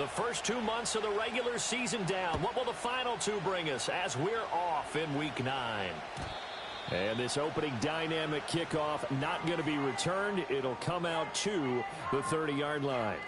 The first 2 months of the regular season down. What will the final two bring us as we're off in Week 9? And this opening dynamic kickoff not going to be returned. It'll come out to the 30-yard line.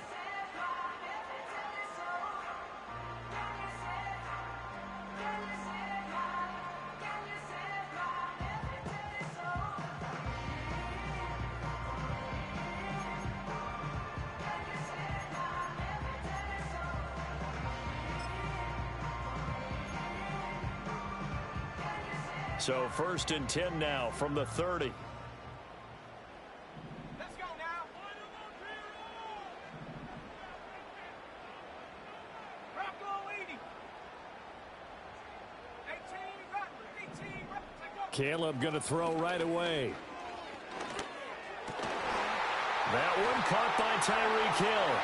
So 1st and 10 now from the 30. Let's go now. Rocco 80. 18. Caleb going to throw right away. That one caught by Tyreek Hill.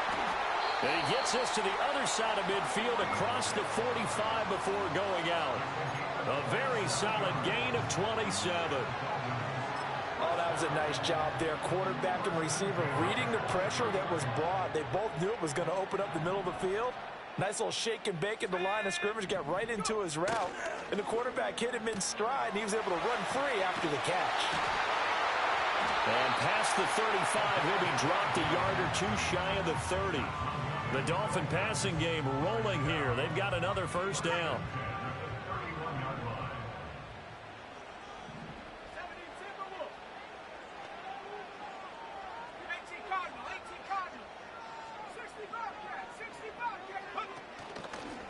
And he gets us to the other side of midfield across the 45 before going out. A very solid gain of 27. Oh, that was a nice job there. Quarterback and receiver reading the pressure that was brought. They both knew it was going to open up the middle of the field. Nice little shake and bake at the line of scrimmage. Got right into his route. And the quarterback hit him in stride. And he was able to run free after the catch. And past the 35, he'll be dropped a yard or two shy of the 30. The Dolphin passing game rolling here. They've got another first down.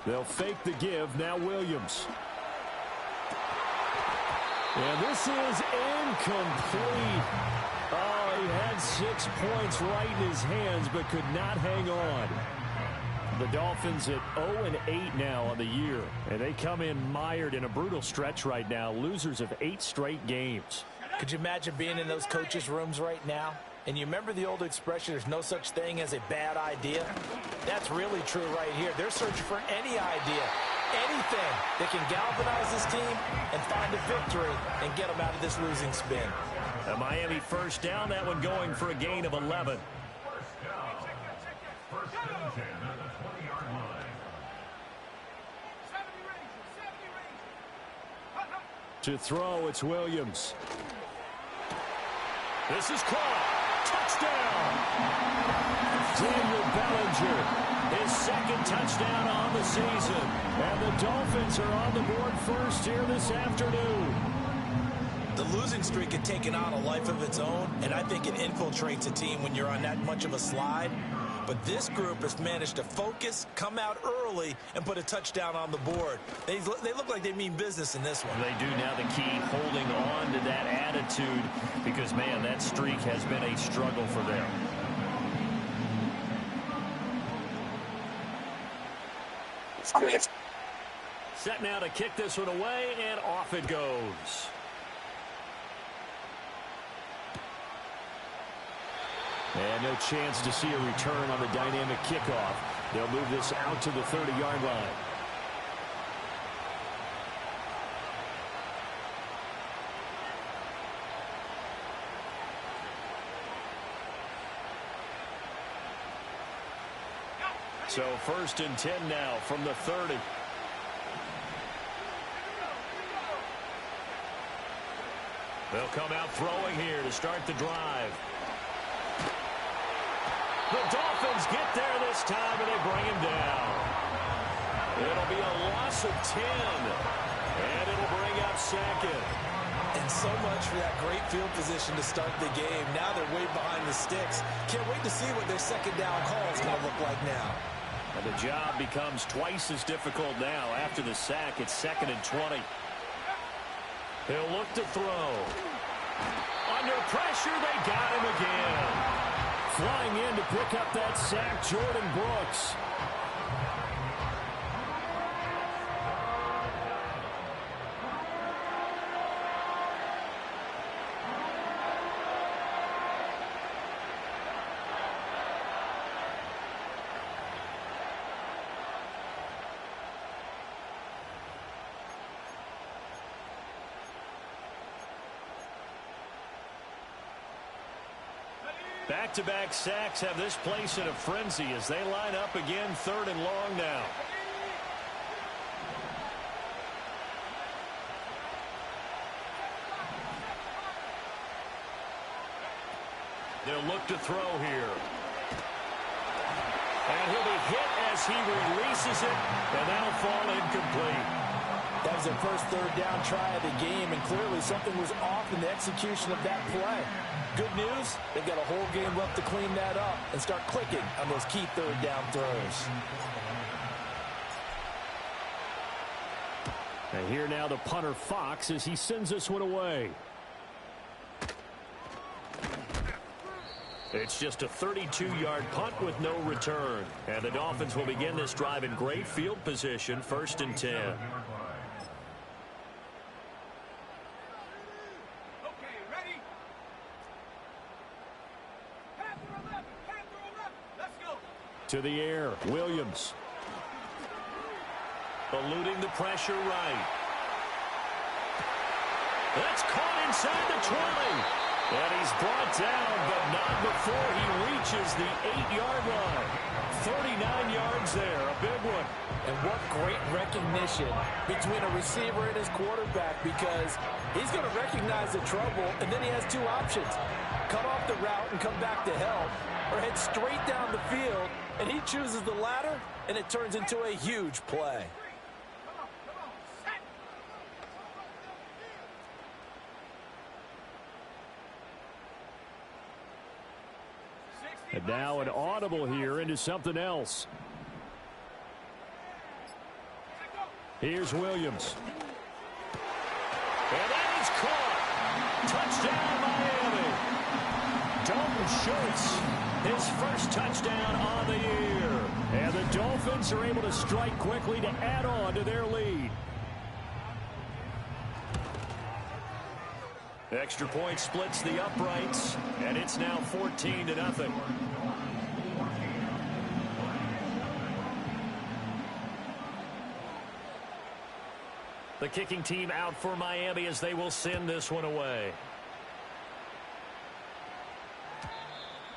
They'll fake the give. Now Williams. And this is incomplete. Oh, he had 6 points right in his hands, but could not hang on. The Dolphins at 0-8 now on the year. And they come in mired in a brutal stretch right now. Losers of 8 straight games. Could you imagine being in those coaches' rooms right now? And you remember the old expression, there's no such thing as a bad idea? That's really true right here. They're searching for any idea, anything that can galvanize this team and find a victory and get them out of this losing spin. A Miami first down, that one going for a gain of 11. To throw, it's Williams. This is caught. Touchdown! Daniel Bellinger, his second touchdown on the season. And the Dolphins are on the board first here this afternoon. The losing streak had taken on a life of its own, and I think it infiltrates a team when you're on that much of a slide. But this group has managed to focus, come out early, and put a touchdown on the board. They look like they mean business in this one. They do now. The key, holding on to that attitude, because, man, that streak has been a struggle for them. Set now to kick this one away, and off it goes. And no chance to see a return on the dynamic kickoff. They'll move this out to the 30-yard line. So 1st and 10 now from the 30. They'll come out throwing here to start the drive. The Dolphins get there this time, and they bring him down. It'll be a loss of 10, and it'll bring up 2nd. And so much for that great field position to start the game. Now they're way behind the sticks. Can't wait to see what their second down call is going to look like now. And the job becomes twice as difficult now after the sack. It's 2nd and 20. He'll look to throw. Under pressure, they got him again. Flying in to pick up that sack, Jordan Brooks. Back-to-back sacks have this place in a frenzy as they line up again, 3rd and long now. They'll look to throw here. And he'll be hit as he releases it, and that'll fall incomplete. That was their first 3rd down try of the game, and clearly something was off in the execution of that play. Good news, they've got a whole game left to clean that up and start clicking on those key 3rd down throws. And here now the punter Fox as he sends this one away. It's just a 32-yard punt with no return. And the Dolphins will begin this drive in great field position, 1st and 10. Okay, ready? Panther 11, let's go. To the air, Williams. Eluding the pressure right. That's caught inside the 20. And he's brought down, but not before he reaches the 8-yard line. 39 yards there, a big one. And what great recognition between a receiver and his quarterback, because he's going to recognize the trouble, and then he has 2 options. Cut off the route and come back to help, or head straight down the field, and he chooses the latter, and it turns into a huge play. And now an audible here into something else. Here's Williams. And that is caught. Touchdown, Miami. Dalton Schultz, his first touchdown on the year. And the Dolphins are able to strike quickly to add on to their lead. Extra point splits the uprights, and it's now 14-0. The kicking team out for Miami as they will send this one away.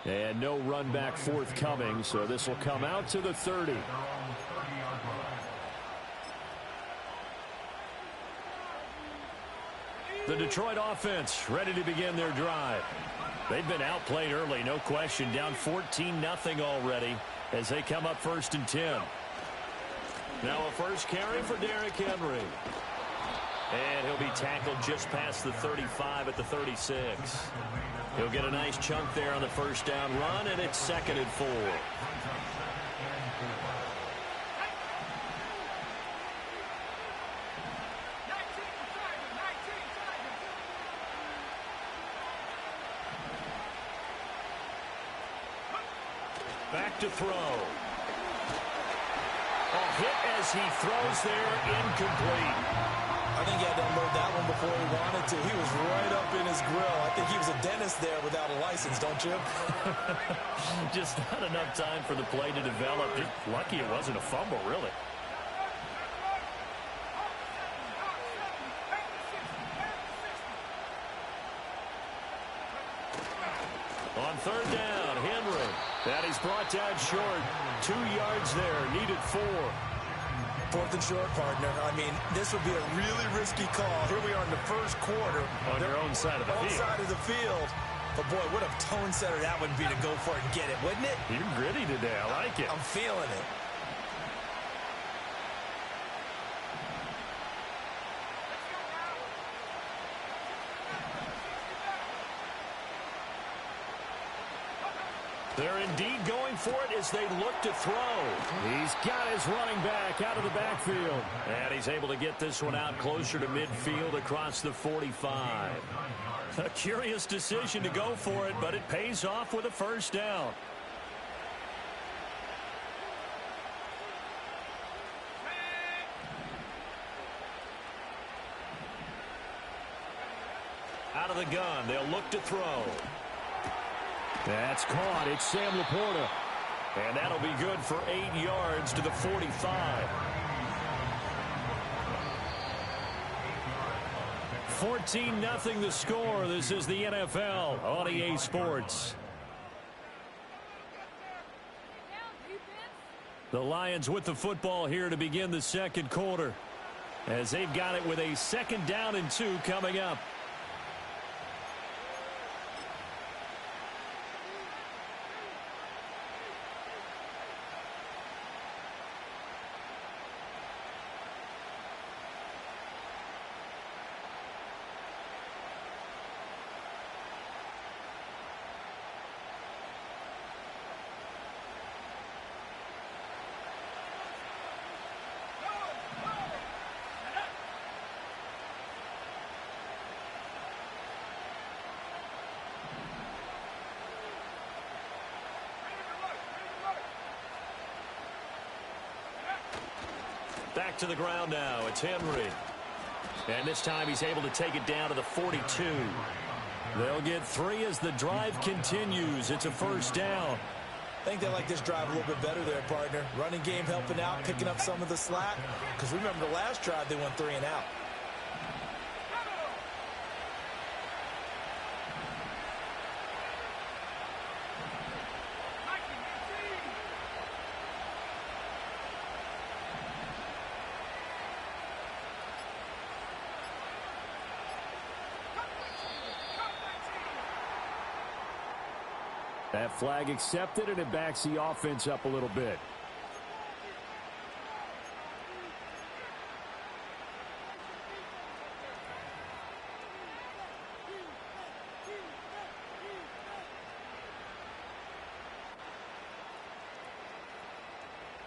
And no run back forthcoming, so this will come out to the 30. The Detroit offense ready to begin their drive. They've been outplayed early, no question. Down 14-0 already as they come up 1st and 10. Now a first carry for Derrick Henry. And he'll be tackled just past the 35 at the 36. He'll get a nice chunk there on the first down run, and it's 2nd and 4. Back to throw. A hit as he throws there, incomplete. I think he had to unload that one before he wanted to. He was right up in his grill. I think he was a dentist there without a license, don't you? Just not enough time for the play to develop. Lucky it wasn't a fumble, really. On 3rd down, Henry. And he's brought down short. 2 yards there, needed 4. 4th and short, partner. I mean, this would be a really risky call. Here we are in the first quarter. On your own side of the field. Side of the field. But, boy, what a tone setter that would be to go for it and get it, wouldn't it? You're gritty today. I like it. I'm feeling it. They're indeed going for it as they look to throw. He's got his running back out of the backfield. And he's able to get this one out closer to midfield across the 45. A curious decision to go for it, but it pays off with a first down. Out of the gun, they'll look to throw. That's caught. It's Sam Laporta. And that'll be good for 8 yards to the 45. 14-0 the score. This is the NFL on EA Sports. The Lions with the football here to begin the second quarter, as they've got it with a 2nd down and 2 coming up. Back to the ground now. It's Henry. And this time he's able to take it down to the 42. They'll get 3 as the drive continues. It's a 1st down. I think they like this drive a little bit better there, partner. Running game helping out, picking up some of the slack. Because remember the last drive, they went 3 and out. That flag accepted, and it backs the offense up a little bit.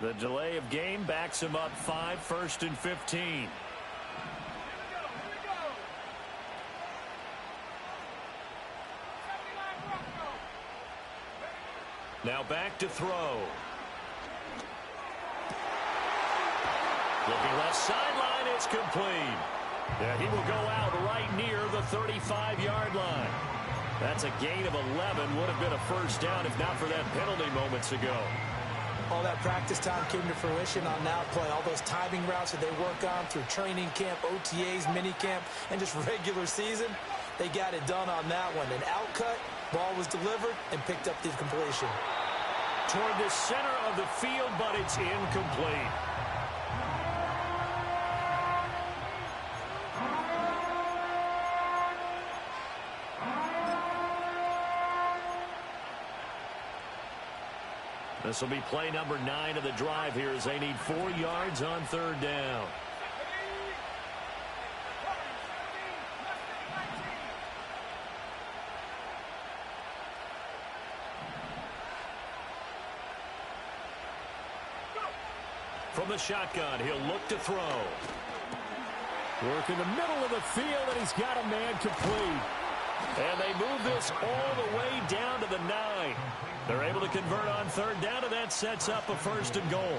The delay of game backs him up 5, 1st and 15. Now back to throw. Looking left sideline, it's complete. And he will go out right near the 35-yard line. That's a gain of 11. Would have been a 1st down if not for that penalty moments ago. All that practice time came to fruition on that play. All those timing routes that they work on through training camp, OTAs, minicamp, and just regular season, they got it done on that one. An out cut, ball was delivered, and picked up the completion. Toward the center of the field, but it's incomplete. This will be play number 9 of the drive here as they need 4 yards on 3rd down. From the shotgun, he'll look to throw. Work in the middle of the field, and he's got a man complete. And they move this all the way down to the 9. They're able to convert on 3rd down, and that sets up a 1st and goal.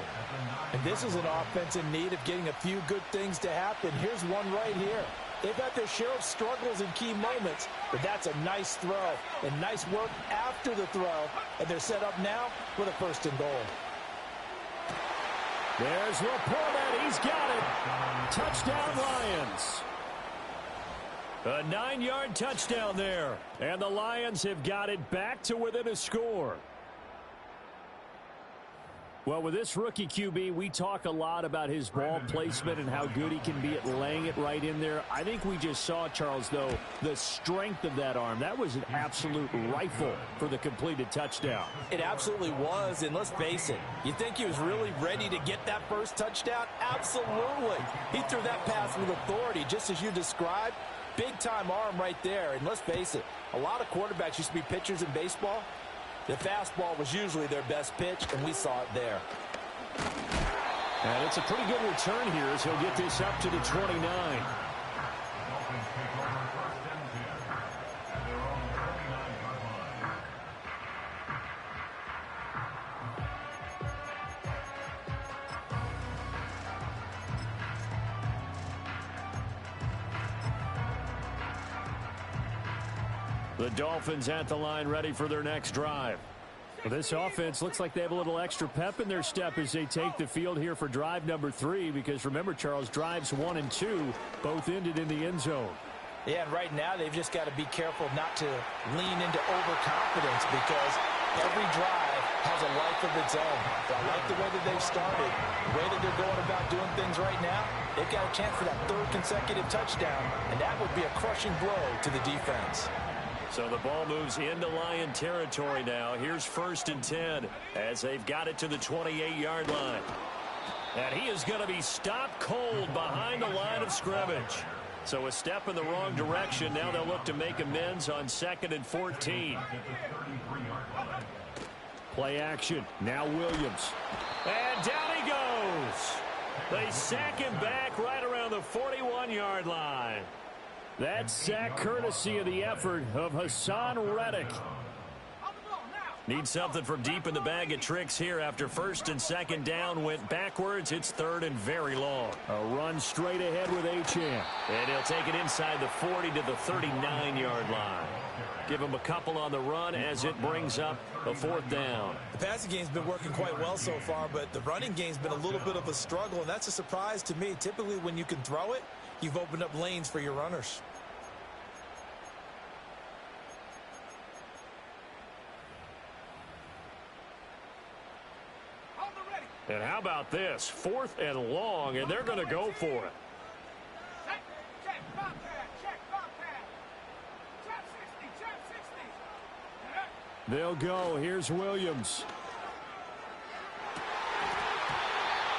And this is an offense in need of getting a few good things to happen. Here's one right here. They've had their share of struggles in key moments, but that's a nice throw and nice work after the throw. And they're set up now with a 1st and goal. There's Laporta. He's got it. Touchdown, Lions. A 9-yard touchdown there. And the Lions have got it back to within a score. Well, with this rookie QB, we talk a lot about his ball placement and how good he can be at laying it right in there. I think we just saw, Charles, though, the strength of that arm. That was an absolute rifle for the completed touchdown. It absolutely was, and let's face it, you think he was really ready to get that first touchdown? Absolutely. He threw that pass with authority, just as you described. Big-time arm right there, and let's face it, a lot of quarterbacks used to be pitchers in baseball. The fastball was usually their best pitch, and we saw it there. And it's a pretty good return here as he'll get this up to the 29. The Dolphins at the line ready for their next drive. Well, this offense looks like they have a little extra pep in their step as they take the field here for drive number 3, because remember, Charles, drives 1 and 2 both ended in the end zone. Yeah, and right now they've just got to be careful not to lean into overconfidence, because every drive has a life of its own. I like the way that they've started, the way that they're going about doing things right now. They've got a chance for that third consecutive touchdown, and that would be a crushing blow to the defense. So the ball moves into Lion territory now. Here's 1st and 10 as they've got it to the 28-yard line. And he is going to be stopped cold behind the line of scrimmage. So a step in the wrong direction. Now they'll look to make amends on 2nd and 14. Play action. Now Williams. And down he goes. They sack him back right around the 41-yard line. That sack courtesy of the effort of Hassan Reddick. Need something from deep in the bag of tricks here after 1st and 2nd down went backwards. It's 3rd and very long. A run straight ahead with Achane. And he'll take it inside the 40 to the 39-yard line. Give him a couple on the run as it brings up a 4th down. The passing game's been working quite well so far, but the running game's been a little bit of a struggle, and that's a surprise to me. Typically, when you can throw it, you've opened up lanes for your runners. And how about this? 4th and long, and they're going to go for it. Check, Bobcat, check, Bobcat. Check 60, check 60. They'll go. Here's Williams.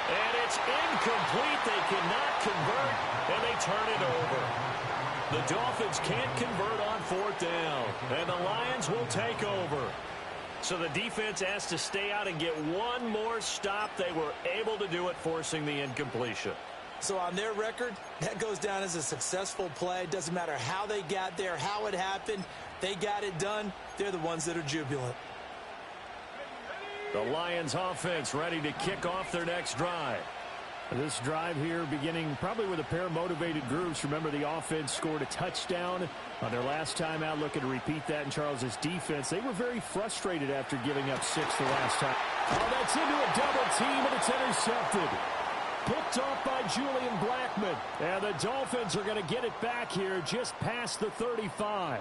And it's incomplete. They cannot convert, and they turn it over. The Dolphins can't convert on 4th down, and the Lions will take over. So the defense has to stay out and get one more stop. They were able to do it, forcing the incompletion. So on their record, that goes down as a successful play. It doesn't matter how they got there, how it happened. They got it done. They're the ones that are jubilant. The Lions offense ready to kick off their next drive. This drive here beginning probably with a pair of motivated groups. Remember, the offense scored a touchdown on their last time out, looking to repeat that in Charles's defense. They were very frustrated after giving up 6 the last time. Oh, that's into a double team, and it's intercepted. Picked off by Julian Blackman. And the Dolphins are going to get it back here just past the 35.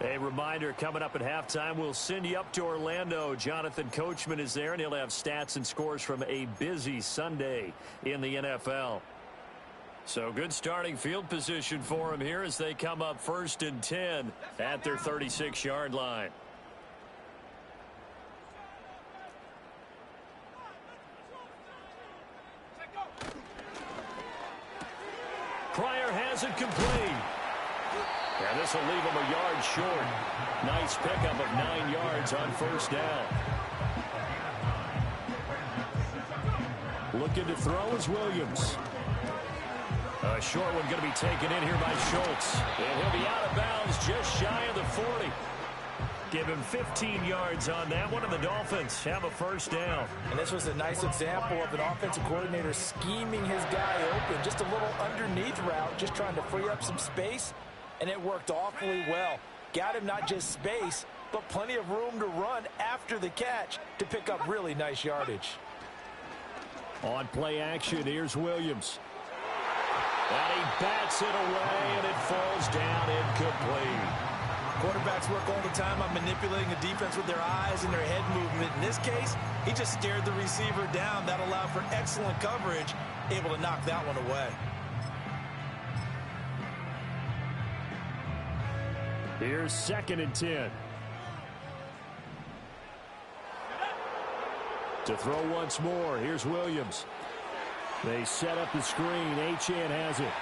A reminder, coming up at halftime, we'll send you up to Orlando. Jonathan Coachman is there, and he'll have stats and scores from a busy Sunday in the NFL. So good starting field position for him here as they come up 1st and 10 at their 36-yard line. Pryor has it complete. And this will leave him a yard short. Nice pickup of 9 yards on 1st down. Looking to throw is Williams. A short one going to be taken in here by Schultz. And he'll be out of bounds just shy of the 40. Give him 15 yards on that one, and the Dolphins have a 1st down. And this was a nice example of an offensive coordinator scheming his guy open. Just a little underneath route, just trying to free up some space. And it worked awfully well. Got him not just space, but plenty of room to run after the catch to pick up really nice yardage. On play action, here's Williams. And he bats it away, and it falls down incomplete. Quarterbacks work all the time on manipulating the defense with their eyes and their head movement. In this case, he just stared the receiver down. That allowed for excellent coverage, able to knock that one away. Here's 2nd and 10. To throw once more, here's Williams. They set up the screen. Achane has it.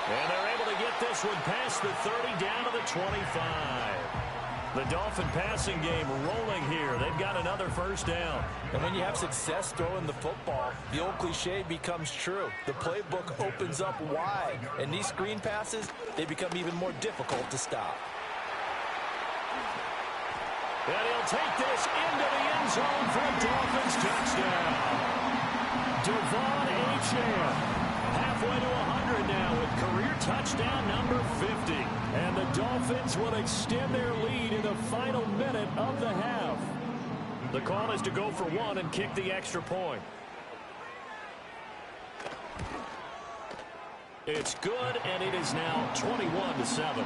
And they're able to get this one past the 30 down to the 25. The Dolphin passing game rolling here. They've got another 1st down. And when you have success throwing the football, the old cliche becomes true. The playbook opens up wide. And these screen passes, they become even more difficult to stop. And he'll take this into the end zone for a Dolphins touchdown. Devon Achane, halfway to 100 now with career touchdown number 50. And the Dolphins will extend their lead in the final minute of the half. The call is to go for 1 and kick the extra point. It's good, and it is now 21-7.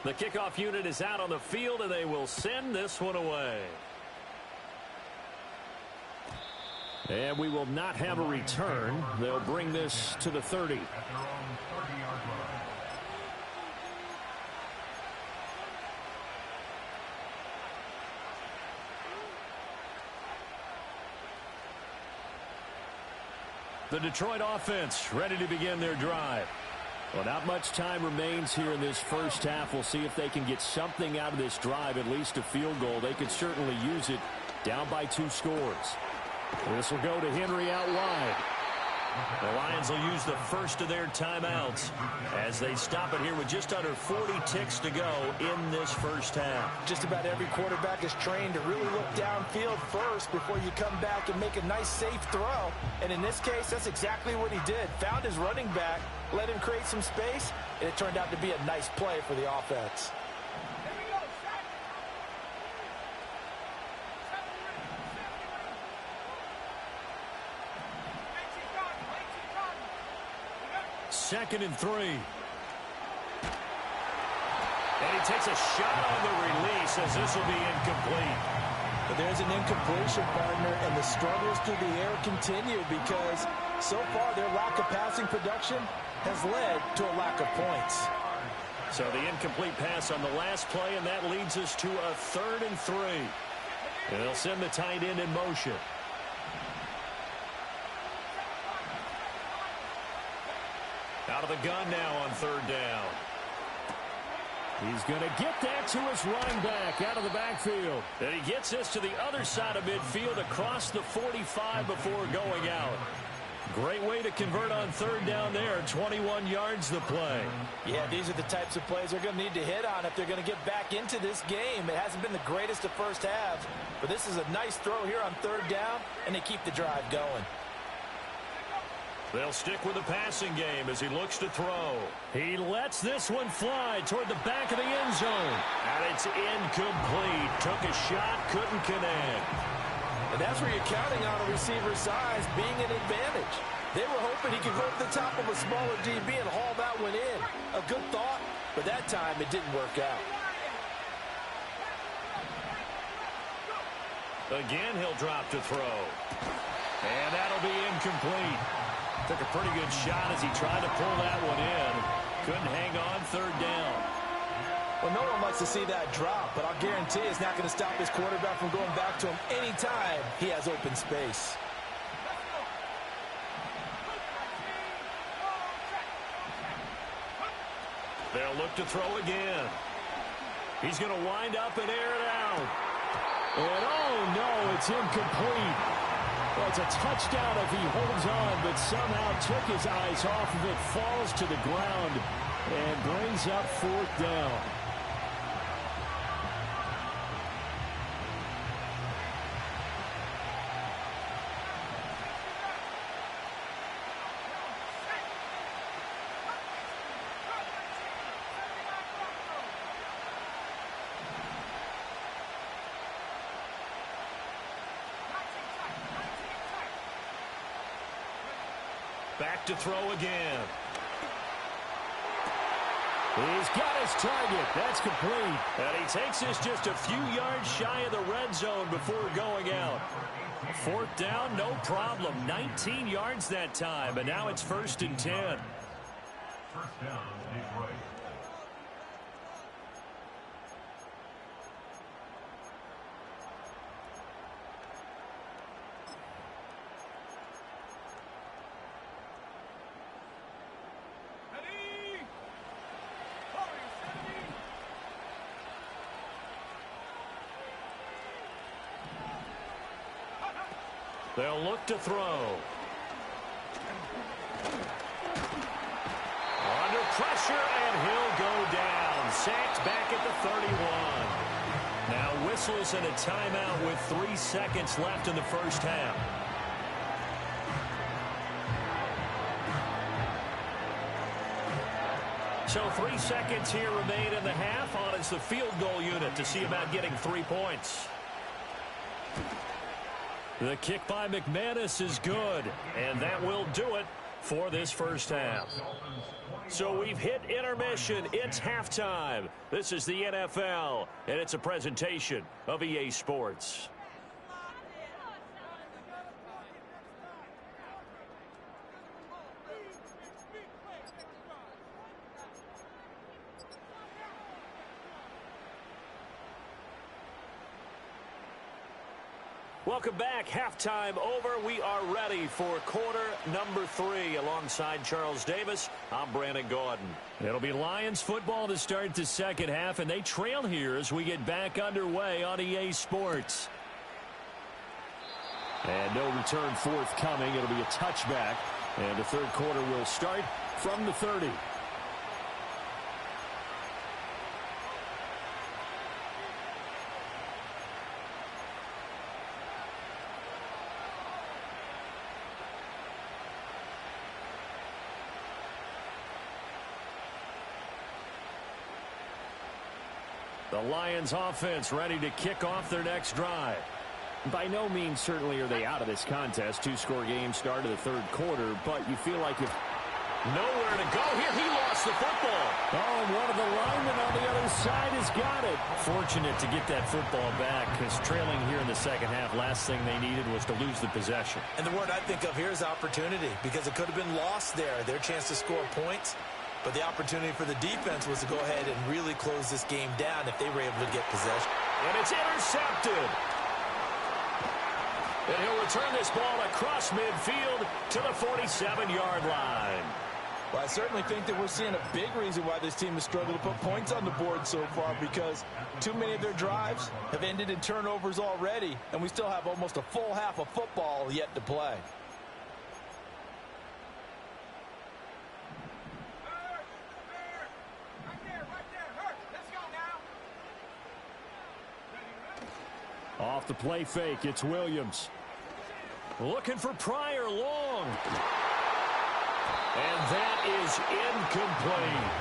The kickoff unit is out on the field, and they will send this one away. And we will not have a return. They'll bring this to the 30. The Detroit offense ready to begin their drive. Well, not much time remains here in this first half. We'll see if they can get something out of this drive, at least a field goal. They could certainly use it down by 2 scores. This will go to Henry out wide. The Lions will use the first of their timeouts as they stop it here with just under 40 ticks to go in this first half. Just about every quarterback is trained to really look downfield first before you come back and make a nice, safe throw. And in this case, that's exactly what he did. Found his running back, let him create some space, and it turned out to be a nice play for the offense. Second and 3. And he takes a shot on the release as this will be incomplete. But there's an incompletion, partner, and the struggles through the air continue because so far their lack of passing production has led to a lack of points. So the incomplete pass on the last play, and that leads us to a 3rd and 3. And they'll send the tight end in motion. Out of the gun now on 3rd down. He's going to get that to his running back out of the backfield. And he gets this to the other side of midfield across the 45 before going out. Great way to convert on 3rd down there. 21 yards the play. Yeah, these are the types of plays they're going to need to hit on if they're going to get back into this game. It hasn't been the greatest of first halves, but this is a nice throw here on 3rd down, and they keep the drive going. They'll stick with the passing game as he looks to throw. He lets this one fly toward the back of the end zone. And it's incomplete. Took a shot, couldn't connect. And that's where you're counting on a receiver's size being an advantage. They were hoping he could go to the top of a smaller DB and haul that one in. A good thought, but that time it didn't work out. Again, he'll drop to throw. And that'll be incomplete. Took a pretty good shot as he tried to pull that one in. Couldn't hang on 3rd down. Well, no one likes to see that drop, but I'll guarantee it's not going to stop his quarterback from going back to him anytime he has open space. They'll look to throw again. He's going to wind up and air it out. And oh no, it's incomplete. Well, it's a touchdown if he holds on, but somehow took his eyes off of it, falls to the ground, and brings up 4th down. Back to throw again. He's got his target. That's complete. And he takes this just a few yards shy of the red zone before going out. 4th down, no problem. 19 yards that time, and now it's 1st and 10. First down, Detroit. They'll look to throw. Under pressure, and he'll go down. Sacked back at the 31. Now whistles and a timeout with 3 seconds left in the first half. So 3 seconds here remain in the half. On is the field goal unit to see about getting 3 points. The kick by McManus is good, and that will do it for this first half. So we've hit intermission. It's halftime. This is the NFL, and it's a presentation of EA Sports. Welcome back. Halftime over. We are ready for quarter number 3. Alongside Charles Davis, I'm Brandon Gaudin. It'll be Lions football to start the second half, and they trail here as we get back underway on EA Sports. And no return forthcoming. It'll be a touchback, and the third quarter will start from the 30. The Lions offense ready to kick off their next drive. By no means certainly are they out of this contest. 2-score game start of the third quarter, but you feel like if nowhere to go here, he lost the football. Oh, and one of the linemen on the other side has got it. Fortunate to get that football back, because trailing here in the second half, last thing they needed was to lose the possession. And the word I think of here is opportunity, because it could have been lost there. Their chance to score points. But the opportunity for the defense was to go ahead and really close this game down if they were able to get possession. And it's intercepted. And he'll return this ball across midfield to the 47-yard line. Well, I certainly think that we're seeing a big reason why this team has struggled to put points on the board so far, because too many of their drives have ended in turnovers already, and we still have almost a full half of football yet to play. Off the play fake, it's Williams. Looking for Pryor long. And that is incomplete.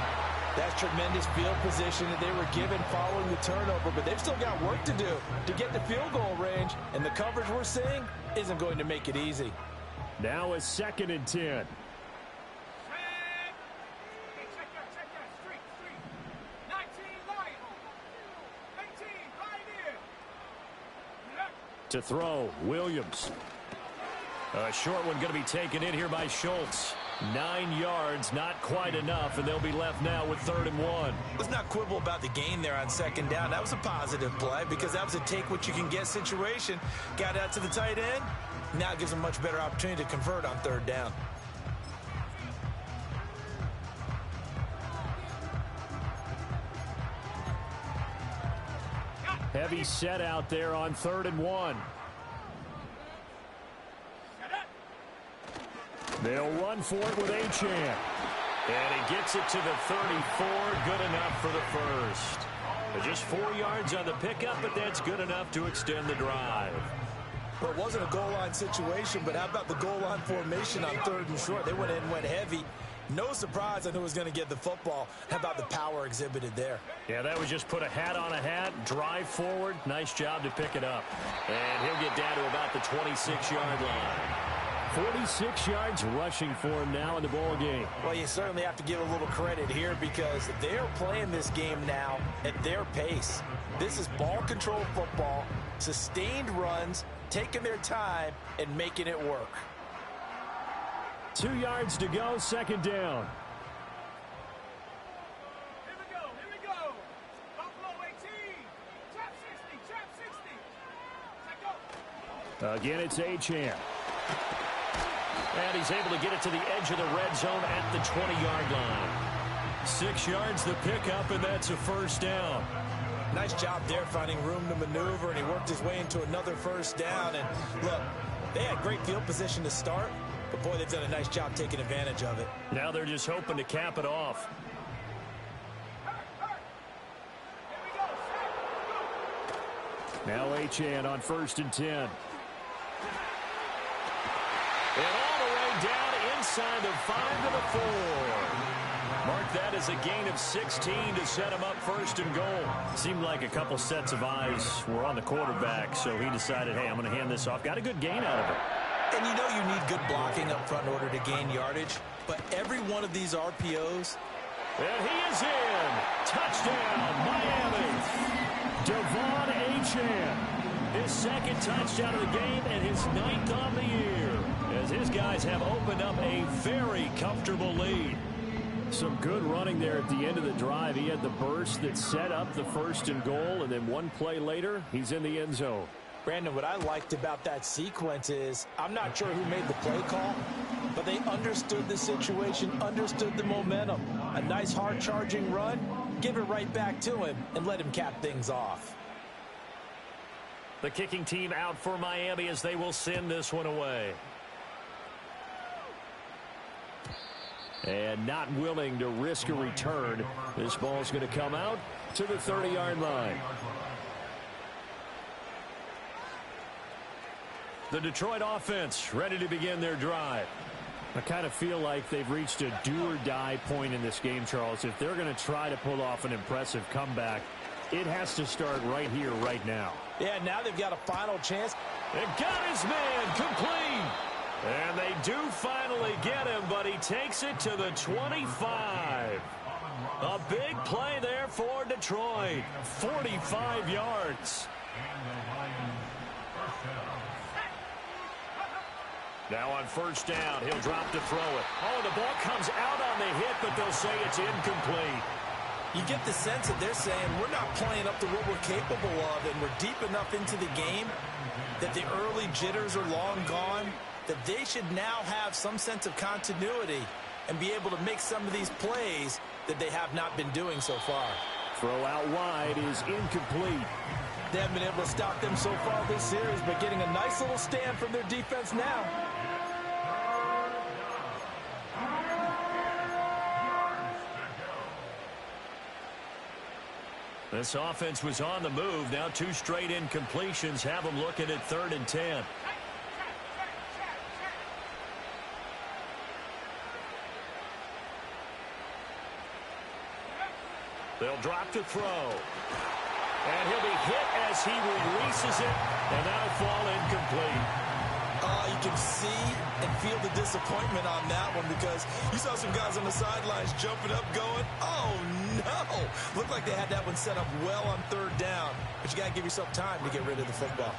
That's tremendous field position that they were given following the turnover, but they've still got work to do to get the field goal range, and the coverage we're seeing isn't going to make it easy. Now a 2nd and 10. To throw, Williams. A short one going to be taken in here by Schultz. 9 yards, not quite enough, and they'll be left now with 3rd and 1. Let's not quibble about the gain there on 2nd down. That was a positive play because that was a take-what-you-can-get situation. Got out to the tight end. Now it gives them a much better opportunity to convert on 3rd down. Heavy set out there on 3rd and 1. They'll run for it with Achane. And he gets it to the 34. Good enough for the first. Just 4 yards on the pickup, but that's good enough to extend the drive. Well, it wasn't a goal line situation, but how about the goal line formation on 3rd and short? They went in, went heavy. No surprise on who was going to get the football. How about the power exhibited there? Yeah, that was just put a hat on a hat, drive forward. Nice job to pick it up. And he'll get down to about the 26-yard line. 46 yards rushing for him now in the ball game. Well, you certainly have to give a little credit here because they're playing this game now at their pace. This is ball control football, sustained runs, taking their time, and making it work. 2 yards to go, 2nd down. Here we go. Buffalo 18. Trap 60. Go. Again, it's Achane. And he's able to get it to the edge of the red zone at the 20-yard line. 6 yards the pickup, and that's a 1st down. Nice job there finding room to maneuver, and he worked his way into another 1st down. And look, they had great field position to start. But, boy, they've done a nice job taking advantage of it. Now they're just hoping to cap it off. Now Achane on 1st and 10. And all the way down inside the 5 to the 4. Mark that as a gain of 16 to set him up 1st and goal. Seemed like a couple sets of eyes were on the quarterback, so he decided, hey, I'm going to hand this off. Got a good gain out of it. And you know you need good blocking up front in order to gain yardage, but every one of these RPOs. And he is in. Touchdown, Miami. Devon Achane. His second touchdown of the game and his 9th on the year, as his guys have opened up a very comfortable lead. Some good running there at the end of the drive. He had the burst that set up the 1st and goal, and then one play later, he's in the end zone. Brandon, what I liked about that sequence is, I'm not sure who made the play call, but they understood the situation, understood the momentum. A nice hard-charging run, give it right back to him, and let him cap things off. The kicking team out for Miami as they will send this one away. And not willing to risk a return. This ball's going to come out to the 30-yard line. The Detroit offense ready to begin their drive. I kind of feel like they've reached a do-or-die point in this game, Charles. If they're going to try to pull off an impressive comeback, it has to start right here, right now. Yeah, now they've got a final chance. They got his man complete. And they do finally get him, but he takes it to the 25. A big play there for Detroit. 45 yards. Now on 1st down, he'll drop to throw it. Oh, the ball comes out on the hit, but they'll say it's incomplete. You get the sense that they're saying we're not playing up to what we're capable of, and we're deep enough into the game that the early jitters are long gone, that they should now have some sense of continuity and be able to make some of these plays that they have not been doing so far. Throw out wide is incomplete. They haven't been able to stop them so far this series, but getting a nice little stand from their defense now. This offense was on the move. Now 2 straight incompletions have them looking at 3rd and 10. They'll drop to throw. And he'll be hit as he releases it, and that'll fall incomplete. You can see and feel the disappointment on that one, because you saw some guys on the sidelines jumping up going, oh no! Looked like they had that one set up well on 3rd down, but you got to give yourself time to get rid of the football.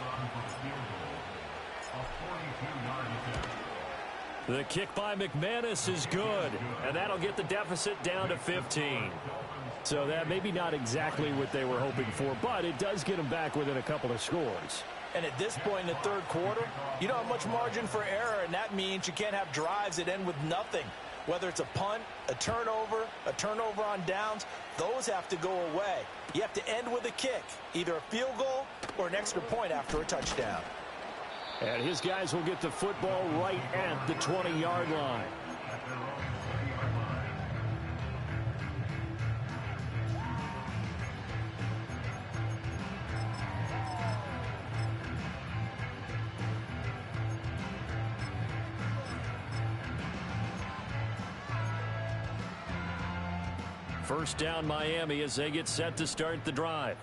The kick by McManus is good, and that'll get the deficit down to 15. So that maybe not exactly what they were hoping for, but it does get them back within a couple of scores. And at this point in the 3rd quarter, you don't have much margin for error, and that means you can't have drives that end with nothing. Whether it's a punt, a turnover on downs, those have to go away. You have to end with a kick, either a field goal or an extra point after a touchdown. And his guys will get the football right at the 20-yard line. First down Miami as they get set to start the drive.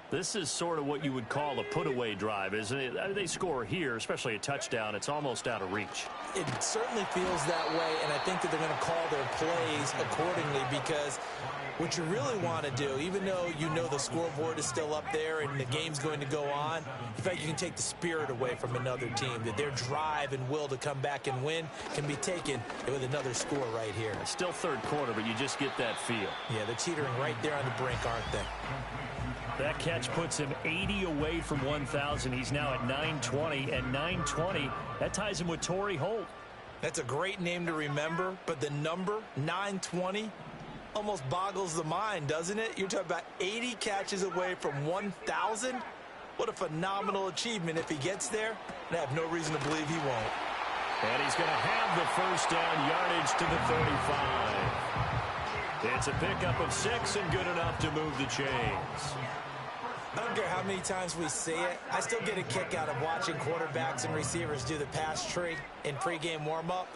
This is sort of what you would call a put-away drive, isn't it? They score here, especially a touchdown. It's almost out of reach. It certainly feels that way, and I think that they're going to call their plays accordingly, because what you really want to do, even though you know the scoreboard is still up there and the game's going to go on, in fact, you can take the spirit away from another team, that their drive and will to come back and win can be taken with another score right here. It's still 3rd quarter, but you just get that feel. Yeah, they're teetering right there on the brink, aren't they? That catch puts him 80 away from 1,000. He's now at 920, and 920, that ties him with Torrey Holt. That's a great name to remember, but the number, 920, almost boggles the mind, doesn't it? You're talking about 80 catches away from 1,000. What a phenomenal achievement if he gets there, and I have no reason to believe he won't. And he's going to have the 1st down yardage to the 35. It's a pickup of 6 and good enough to move the chains. I don't care how many times we see it. I still get a kick out of watching quarterbacks and receivers do the pass tree in pregame warm-up.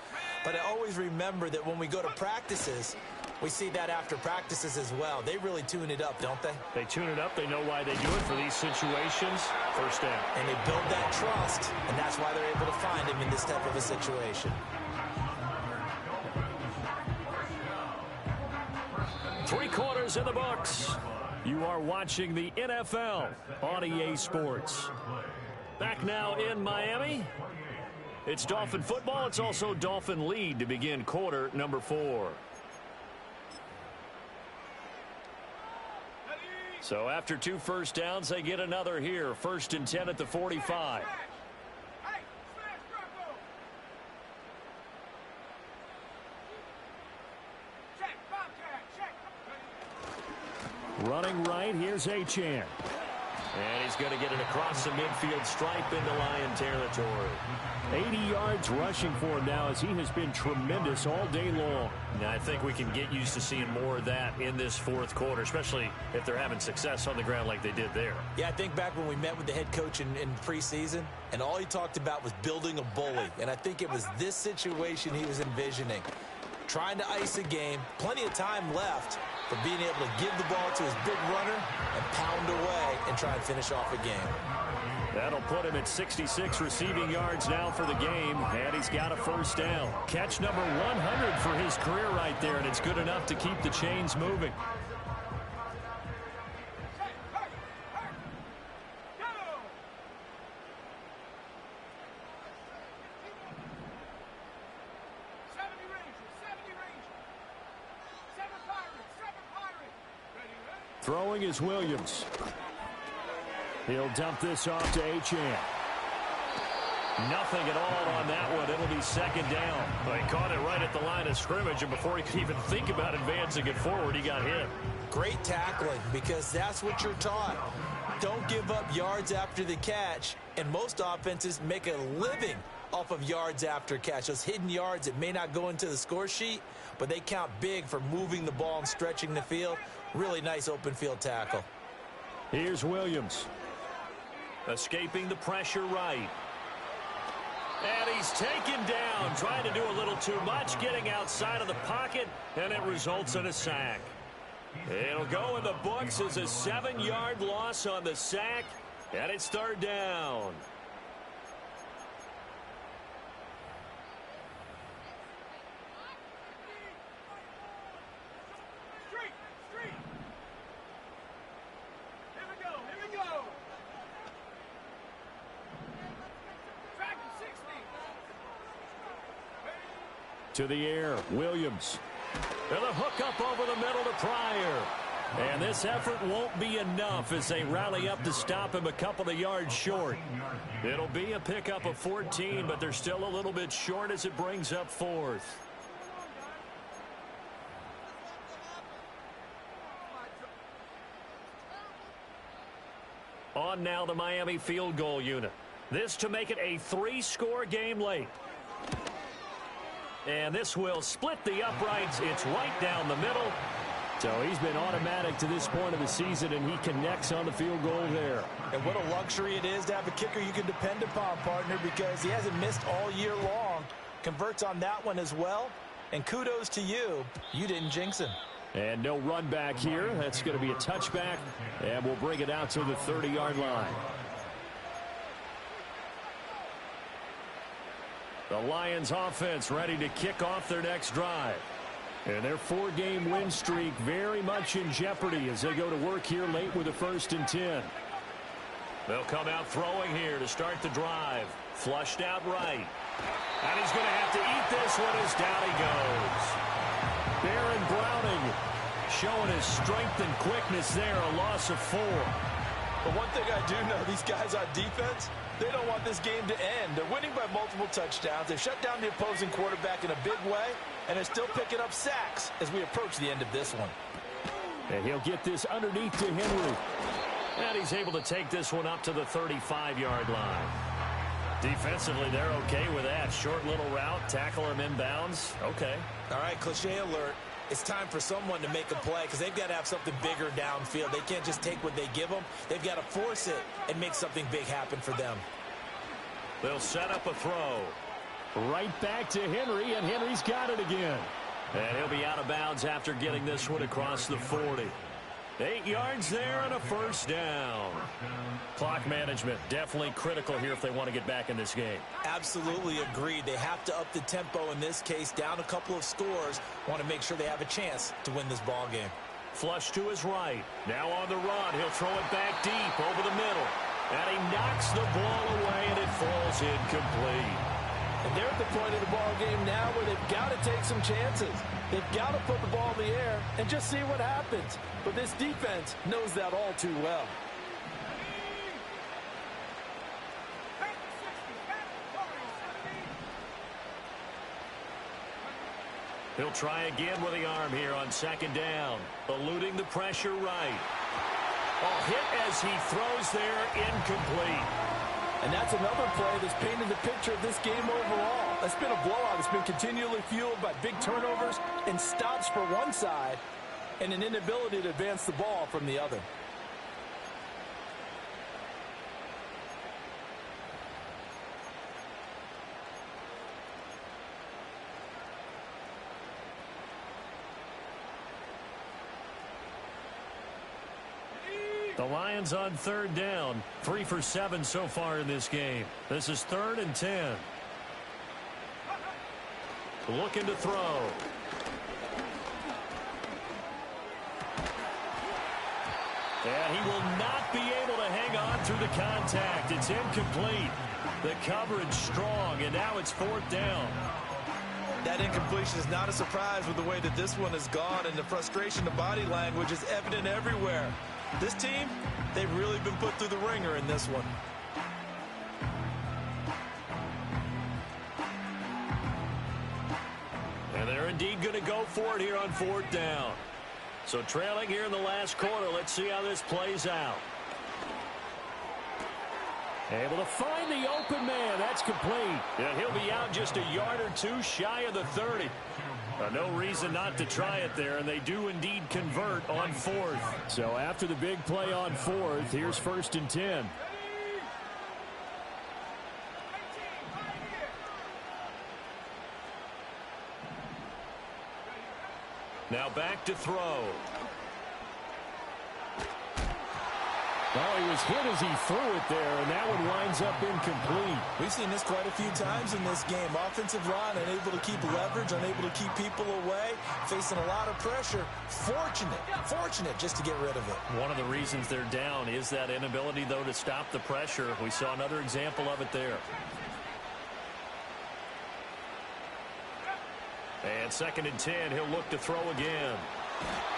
But I always remember that when we go to practices, We see that after practices as well. They really tune it up, don't they? They tune it up. They know why they do it for these situations. First down. And they build that trust, and that's why they're able to find him in this type of a situation. 3 quarters in the books. You are watching the NFL on EA Sports. Back now in Miami. It's Dolphin football. It's also Dolphin lead to begin quarter number 4. So after 2 first downs, they get another here. 1st and 10 at the 45. Running right, here's Achane. And he's going to get it across the midfield stripe into Lion territory. 80 yards rushing for him now as he has been tremendous all day long. Now, I think we can get used to seeing more of that in this 4th quarter, especially if they're having success on the ground like they did there. Yeah, I think back when we met with the head coach in preseason, and all he talked about was building a bully. And I think it was this situation he was envisioning. Trying to ice a game, plenty of time left for being able to give the ball to his big runner and pound away and try and finish off a game. That'll put him at 66 receiving yards now for the game, and he's got a first down. Catch number 100 for his career right there, and it's good enough to keep the chains moving. Throwing is Williams. He'll dump this off to Achane. Nothing at all on that one. It'll be 2nd down. Well, he caught it right at the line of scrimmage, and before he could even think about advancing it forward, he got hit. Great tackling, because that's what you're taught. Don't give up yards after the catch, and most offenses make a living off of yards after catch. Those hidden yards that may not go into the score sheet, but they count big for moving the ball and stretching the field. Really nice open field tackle. Here's Williams. Escaping the pressure right. And he's taken down, trying to do a little too much, getting outside of the pocket, and it results in a sack. It'll go in the books as a 7-yard loss on the sack, and it's 3rd down. To the air, Williams. And a hook up over the middle to Pryor. And this effort won't be enough as they rally up to stop him a couple of yards short. It'll be a pickup of 14, but they're still a little bit short as it brings up 4th. On now the Miami field goal unit. This to make it a 3-score game late. And this will split the uprights. It's right down the middle. So he's been automatic to this point of the season, and he connects on the field goal there. And what a luxury it is to have a kicker you can depend upon, partner, because he hasn't missed all year long. Converts on that one as well. And kudos to you. You didn't jinx him. And no run back here. That's going to be a touchback. And we'll bring it out to the 30-yard line. The Lions offense ready to kick off their next drive. And their 4-game win streak very much in jeopardy as they go to work here late with a 1st and 10. They'll come out throwing here to start the drive. Flushed out right. And he's going to have to eat this one as down he goes. Baron Browning showing his strength and quickness there, a loss of 4. But one thing I do know, these guys on defense, they don't want this game to end. They're winning by multiple touchdowns. They've shut down the opposing quarterback in a big way, and they're still picking up sacks as we approach the end of this one. And he'll get this underneath to Henry. And he's able to take this one up to the 35-yard line. Defensively, they're okay with that. Short little route, tackle him inbounds. Okay. All right, cliche alert. It's time for someone to make a play because they've got to have something bigger downfield. They can't just take what they give them. They've got to force it and make something big happen for them. They'll set up a throw. Right back to Henry, and Henry's got it again. And he'll be out of bounds after getting this one across the 40. 8 yards there and a first down. Clock management definitely critical here if they want to get back in this game. Absolutely agreed. They have to up the tempo in this case, down a couple of scores. Want to make sure they have a chance to win this ball game. Flush to his right. Now on the run. He'll throw it back deep over the middle. And he knocks the ball away, and it falls incomplete. And they're at the point of the ball game now where they've got to take some chances. They've got to put the ball in the air and just see what happens. But this defense knows that all too well. He'll try again with the arm here on second down. Eluding the pressure right. A hit as he throws there, incomplete. And that's another play that's painted the picture of this game overall. It's been a blowout. It's been continually fueled by big turnovers and stops for one side and an inability to advance the ball from the other. The Lions on third down. 3 for 7 so far in this game. This is 3rd and 10. Looking to throw. And he will not be able to hang on through the contact. It's incomplete. The coverage strong, and now it's 4th down. That incompletion is not a surprise with the way that this one has gone, and the frustration, the body language is evident everywhere. This team, they've really been put through the ringer in this one. And they're indeed going to go for it here on 4th down. So trailing here in the last quarter, let's see how this plays out. Able to find the open man. That's complete. And he'll be out just a yard or two shy of the 30. No reason not to try it there, and they do indeed convert on 4th. So after the big play on 4th, here's 1st and 10. Now back to throw. Oh, he was hit as he threw it there, and that one winds up incomplete. We've seen this quite a few times in this game. Offensive line unable to keep leverage, unable to keep people away, facing a lot of pressure. Fortunate just to get rid of it. One of the reasons they're down is that inability, though, to stop the pressure. We saw another example of it there. And 2nd and 10, he'll look to throw again.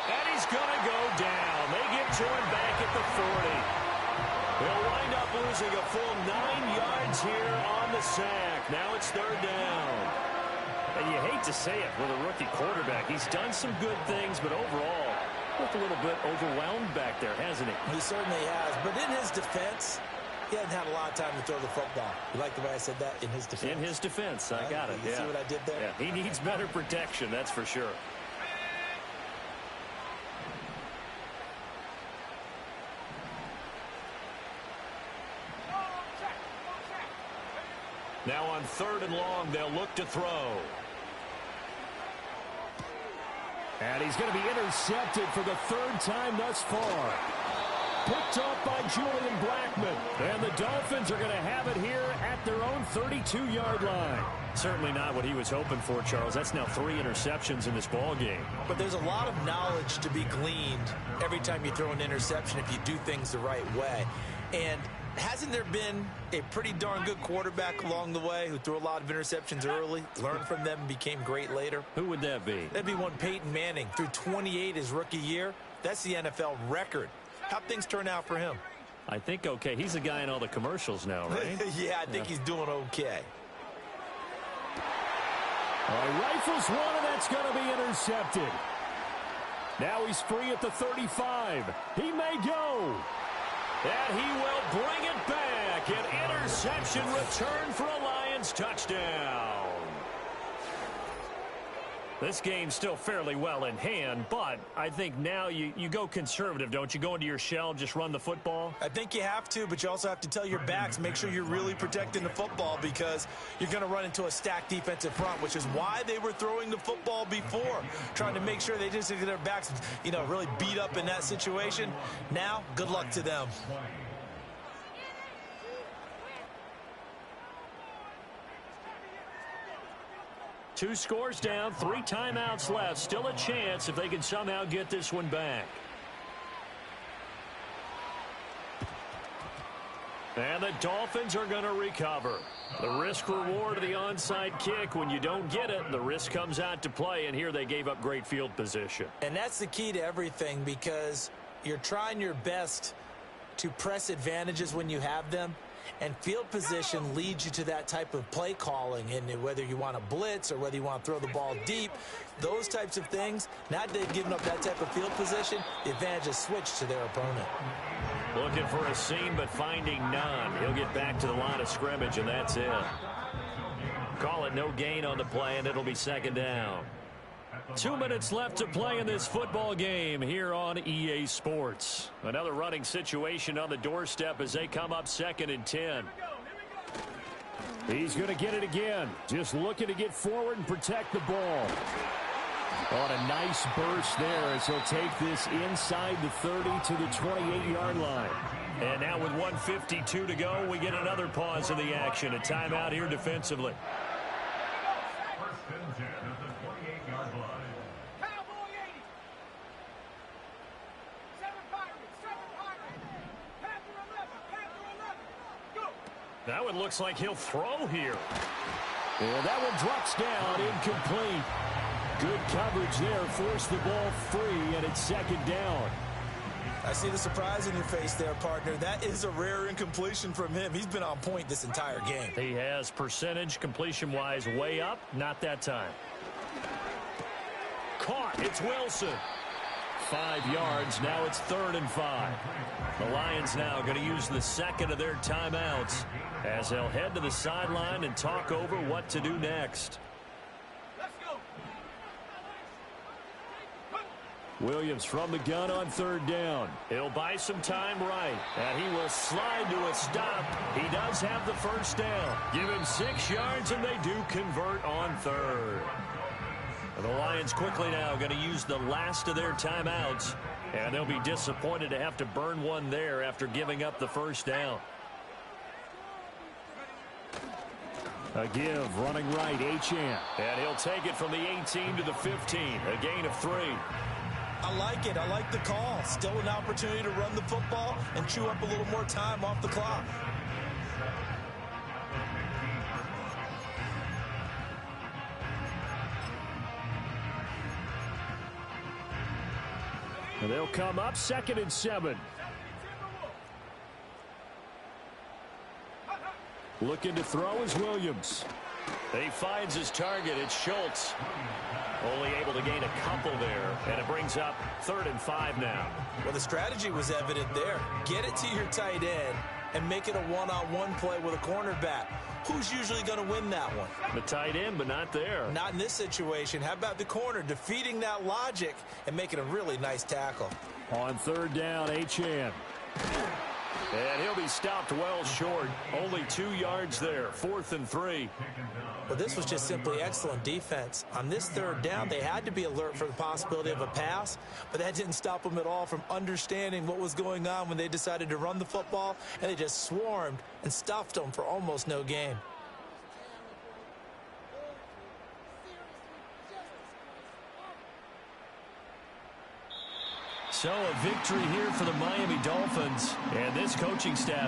And he's going to go down. They get to him back at the 40. He'll wind up losing a full 9 yards here on the sack. Now it's 3rd down. And you hate to say it with a rookie quarterback. He's done some good things, but overall, looked a little bit overwhelmed back there, hasn't he? He certainly has. But in his defense, he hasn't had a lot of time to throw the football. You like the way I said that? In his defense? In his defense. I got it. You see what I did there? Yeah, he needs better protection, that's for sure. Now on 3rd and long, they'll look to throw. And he's going to be intercepted for the 3rd time thus far. Picked off by Julian Blackman. And the Dolphins are going to have it here at their own 32-yard line. Certainly not what he was hoping for, Charles. That's now 3 interceptions in this ball game. But there's a lot of knowledge to be gleaned every time you throw an interception if you do things the right way. And hasn't there been a pretty darn good quarterback along the way who threw a lot of interceptions early, learned from them, and became great later? Who would that be? That'd be one Peyton Manning. Threw 28 his rookie year. That's the NFL record. How'd things turn out for him? I think okay. He's a guy in all the commercials now, right? Yeah, I think he's doing okay. Rifles one, and that's going to be intercepted. Now he's free at the 35. He may go. And he will bring it back. An interception return for a Lions touchdown. This game's still fairly well in hand, but I think now you go conservative, don't you? Go into your shell, just run the football? I think you have to, but you also have to tell your backs, make sure you're really protecting the football because you're going to run into a stacked defensive front, which is why they were throwing the football before, trying to make sure they just get their backs, really beat up in that situation. Now, good luck to them. Two scores down, 3 timeouts left. Still a chance if they can somehow get this one back. And the Dolphins are going to recover. The risk-reward of the onside kick, when you don't get it, the risk comes out to play, and here they gave up great field position. And that's the key to everything because you're trying your best to press advantages when you have them. And field position leads you to that type of play calling. And whether you want to blitz or whether you want to throw the ball deep, those types of things, now that they've given up that type of field position, the advantage is switched to their opponent. Looking for a seam, but finding none. He'll get back to the line of scrimmage, and that's it. Call it no gain on the play, and it'll be second down. 2 minutes left to play in this football game here on EA Sports. Another running situation on the doorstep as they come up 2nd and 10. He's going to get it again. Just looking to get forward and protect the ball. On a nice burst there as he'll take this inside the 30 to the 28-yard line. And now with 1:52 to go, we get another pause in the action. A timeout here defensively. Now it looks like he'll throw here. And that one drops down, incomplete. Good coverage there, forced the ball free, and it's second down. I see the surprise in your face there, partner. That is a rare incompletion from him. He's been on point this entire game. He has percentage completion-wise way up, not that time. Caught, it's Wilson. 5 yards, now it's 3rd and 5. The Lions now going to use the second of their timeouts as they'll head to the sideline and talk over what to do next. Williams from the gun on 3rd down. He'll buy some time right, and he will slide to a stop. He does have the first down. Give him 6 yards, and they do convert on 3rd. The Lions quickly now going to use the last of their timeouts, and they'll be disappointed to have to burn one there after giving up the first down. A give, running right, Achane. And he'll take it from the 18 to the 15, a gain of 3. I like it. I like the call. Still an opportunity to run the football and chew up a little more time off the clock. And they'll come up 2nd and 7. Looking to throw is Williams. He finds his target. It's Schultz. Only able to gain a couple there, and it brings up 3rd and 5 now. Well, the strategy was evident there. Get it to your tight end and make it a one-on-one play with a cornerback. Who's usually going to win that one? The tight end, but not there. Not in this situation. How about the corner defeating that logic and making a really nice tackle? On 3rd down, Achane. And he'll be stopped well short. Only 2 yards there. 4th and 3. Well, this was just simply excellent defense. On this 3rd down, they had to be alert for the possibility of a pass, but that didn't stop them at all from understanding what was going on when they decided to run the football, and they just swarmed and stuffed them for almost no gain. So a victory here for the Miami Dolphins, and this coaching staff